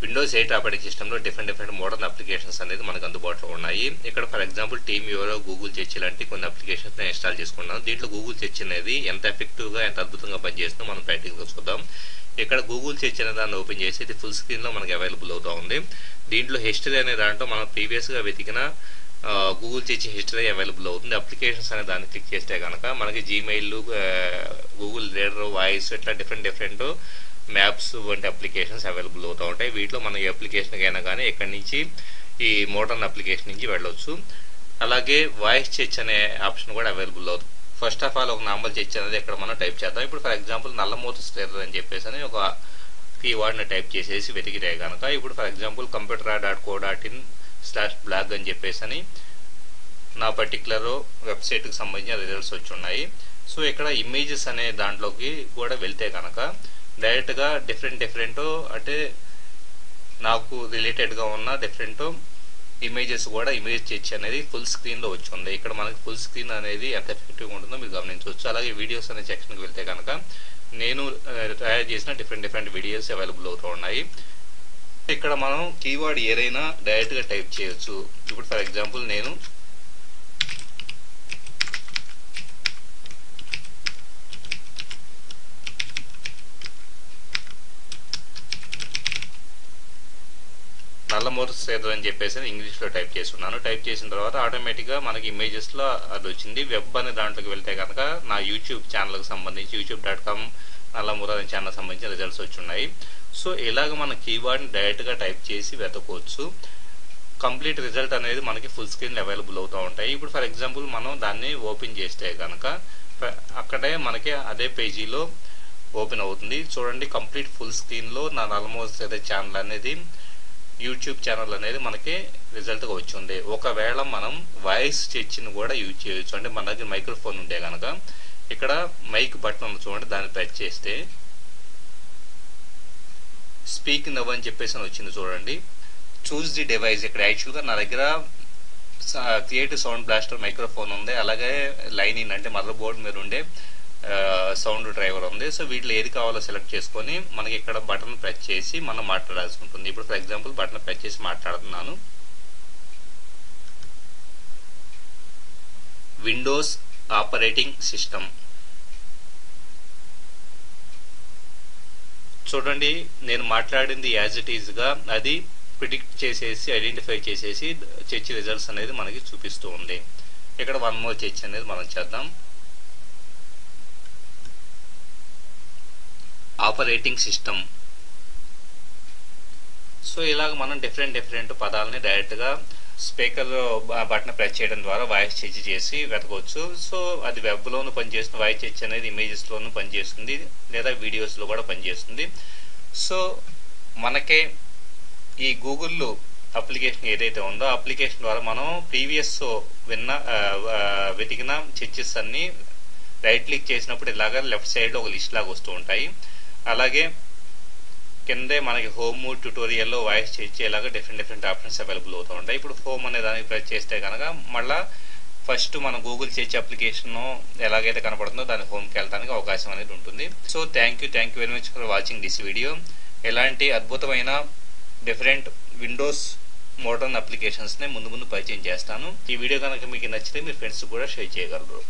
Windows 8 operating సిస్టంలో different modern applications అనేది మనకు అందుబాటులో ఉన్నాయి. ఇక్కడ for example team viewer, Google search లాంటి కొన్ని అప్లికేషన్స్ నేను ఇన్స్టాల్ చేసుకున్నాను. దీంట్లో గూగుల్ సెర్చ్ అనేది ఎంత ఎఫెక్టివ్గా ఎంత అద్భుతంగా పనిచేస్తుందో మనం ప్రాక్టికల్గా చూద్దాం. ఇక్కడ గూగుల్ సెర్చ్ అనే దాన్ని ఓపెన్ చేసి ఇది ఫుల్ స్క్రీన్లో మనకి అవైలబుల్ అవుతూ ఉంది. దీంట్లో హిస్టరీ అనే దాంట్లో మనం ప్రీవియస్గా వెతికిన గూగుల్ సెర్చ్ హిస్టరీ అవైలబుల్ అవుతుంది. అప్లికేషన్స్ అనే దాన్ని క్లిక్ చేస్తే కనుక మనకి జీమెయిల్, గూగుల్ రీడర్, వాయిస్ ఇట్లా డిఫరెంట్ మ్యాప్స్ వంటి అప్లికేషన్స్ అవైలబుల్ అవుతూ ఉంటాయి. వీటిలో మనం ఏ అప్లికేషన్కి అయినా కానీ ఇక్కడి నుంచి ఈ మోడర్న్ అప్లికేషన్ నుంచి వెళ్ళొచ్చు. అలాగే వాయిస్ సెర్చ్ అనే ఆప్షన్ కూడా అవైలబుల్ అవుతుంది. ఫస్ట్ ఆఫ్ ఆల్ ఒక నార్మల్ సెర్చ్ అనేది ఇక్కడ మనం టైప్ చేద్దాం. ఇప్పుడు ఫర్ ఎగ్జాంపుల్ నల్లమూత స్లేటర్ అని చెప్పేసి అని ఒక కీవర్డ్ని టైప్ చేసేసి వెతికితే కనుక ఇప్పుడు ఫర్ ఎగ్జాంపుల్ computerra.co.in/blog అని చెప్పేసి అని నా పర్టికులర్ వెబ్సైట్కి సంబంధించిన రిజల్ట్స్ వచ్చి ఉన్నాయి. సో ఇక్కడ ఇమేజెస్ అనే దాంట్లోకి కూడా వెళ్తే కనుక డైరెక్ట్గా డిఫరెంట్ అంటే నాకు రిలేటెడ్గా ఉన్న డిఫరెంట్ ఇమేజెస్ కూడా ఇమేజ్ సెర్చ్ అనేది ఫుల్ స్క్రీన్లో వచ్చింది. ఇక్కడ మనకి ఫుల్ స్క్రీన్ అనేది ఎంత ఎఫెక్టివ్గా ఉంటుందో మీరు గమనించవచ్చు. అలాగే వీడియోస్ అనే సెక్షన్కి వెళ్తే కనుక నేను తయారు చేసిన డిఫరెంట్ వీడియోస్ అవైలబుల్ అవుతూ ఉన్నాయి. ఇక్కడ మనం కీవర్డ్ ఏదైనా డైరెక్ట్గా టైప్ చేయొచ్చు. ఇప్పుడు ఫర్ ఎగ్జాంపుల్ నేను నల్లమూత స్లేటర్ అని చెప్పేసి ఇంగ్లీష్లో టైప్ చేస్తున్నాను. టైప్ చేసిన తర్వాత ఆటోమేటిక్గా మనకి ఇమేజెస్లో అది వచ్చింది. వెబ్ అనే దాంట్లోకి వెళ్తే కనుక నా యూట్యూబ్ ఛానల్కి సంబంధించి youtube.com నల్లమూత అనే ఛానల్ సంబంధించిన రిజల్ట్స్ వచ్చి ఉన్నాయి. సో ఇలాగ మన కీవర్డ్ని డైరెక్ట్గా టైప్ చేసి వెతకవచ్చు. కంప్లీట్ రిజల్ట్ అనేది మనకి ఫుల్ స్క్రీన్ అవైలబుల్ అవుతూ ఉంటాయి. ఇప్పుడు ఫర్ ఎగ్జాంపుల్ మనం దాన్ని ఓపెన్ చేస్తే కనుక అక్కడే మనకి అదే పేజీలో ఓపెన్ అవుతుంది. చూడండి, కంప్లీట్ ఫుల్ స్క్రీన్లో నా నల్లమూత స్లేటర్ ఛానల్ అనేది యూట్యూబ్ ఛానల్ అనేది మనకి రిజల్ట్గా వచ్చింది. ఒకవేళ మనం వాయిస్ సెర్చ్ని కూడా యూజ్ చేయొచ్చు. అంటే మన దగ్గర మైక్రోఫోన్ ఉంటే కనుక ఇక్కడ మైక్ బటన్ ఉంది చూడండి, దాన్ని ప్రెస్ చేస్తే స్పీక్ నవ్ అని చెప్పేసి వచ్చింది చూడండి. Choose the device. ఇక్కడ యాక్చువల్గా నా దగ్గర క్రియేటివ్ సౌండ్ బ్లాస్టర్ మైక్రోఫోన్ ఉంది. అలాగే లైన్ ఇన్ అంటే మదర్ బోర్డ్ మీద ఉండే సౌండ్ డ్రైవర్ ఉంది. సో వీటిలో ఏది కావాలో సెలెక్ట్ చేసుకొని మనకి ఇక్కడ బటన్ ప్రెస్ చేసి మనం మాట్లాడాల్సి ఉంటుంది. ఇప్పుడు ఫర్ ఎగ్జాంపుల్ బటన్ ప్రెస్ చేసి మాట్లాడుతున్నాను. Windows operating system. చూడండి, నేను మాట్లాడింది యాజ్ ఇట్ ఈజ్గా అది ప్రిడిక్ట్ చేసేసి ఐడెంటిఫై చేసేసి సెర్చ్ రిజల్ట్స్ అనేది మనకి చూపిస్తూ ఉంది. ఇక్కడ వన్ మోర్ సెర్చ్ అనేది మనం చేద్దాం. Operating system. సో ఇలాగ మనం డిఫరెంట్ పదాలని డైరెక్ట్గా స్పీకర్ బటన్ ప్రెస్ చేయడం ద్వారా వాయిస్ సెర్చ్ చేసి వెతకవచ్చు. సో అది వెబ్లోనూ పనిచేస్తుంది, వాయిస్ సెర్చ్ అనేది ఇమేజెస్లోనూ పనిచేస్తుంది, లేదా వీడియోస్లో కూడా పనిచేస్తుంది. సో మనకే ఈ గూగుల్ అప్లికేషన్ ఏదైతే ఉందో అప్లికేషన్ ద్వారా మనం ప్రీవియస్ వెతికిన సెర్చెస్ అన్ని రైట్ క్లిక్ చేసినప్పుడు ఇలాగా లెఫ్ట్ సైడ్లో ఒక లిస్ట్ లాగా వస్తూ ఉంటాయి. అలాగే కిందే మనకి హోమ్, ట్యూటోరియల్లో వాయిస్ సెర్చ్ ఇలాగా డిఫరెంట్ ఆప్షన్స్ అవైలబుల్ అవుతూ ఉంటాయి. ఇప్పుడు హోమ్ అనే దానికి ప్రెస్ చేస్తే కనుక మళ్ళీ ఫస్ట్ మన గూగుల్ సెర్చ్ అప్లికేషన్ ఎలాగైతే కనపడుతుందో దాని హోమ్కి వెళ్ళడానికి అవకాశం అనేది ఉంటుంది. So thank you very much for watching this video. ఇలాంటి అద్భుతమైన డిఫరెంట్ విండోస్ మోడర్న్ అప్లికేషన్స్ని ముందు పరిచయం చేస్తాను. ఈ వీడియో కనుక మీకు నచ్చితే మీ ఫ్రెండ్స్ కూడా షేర్ చేయగలరు.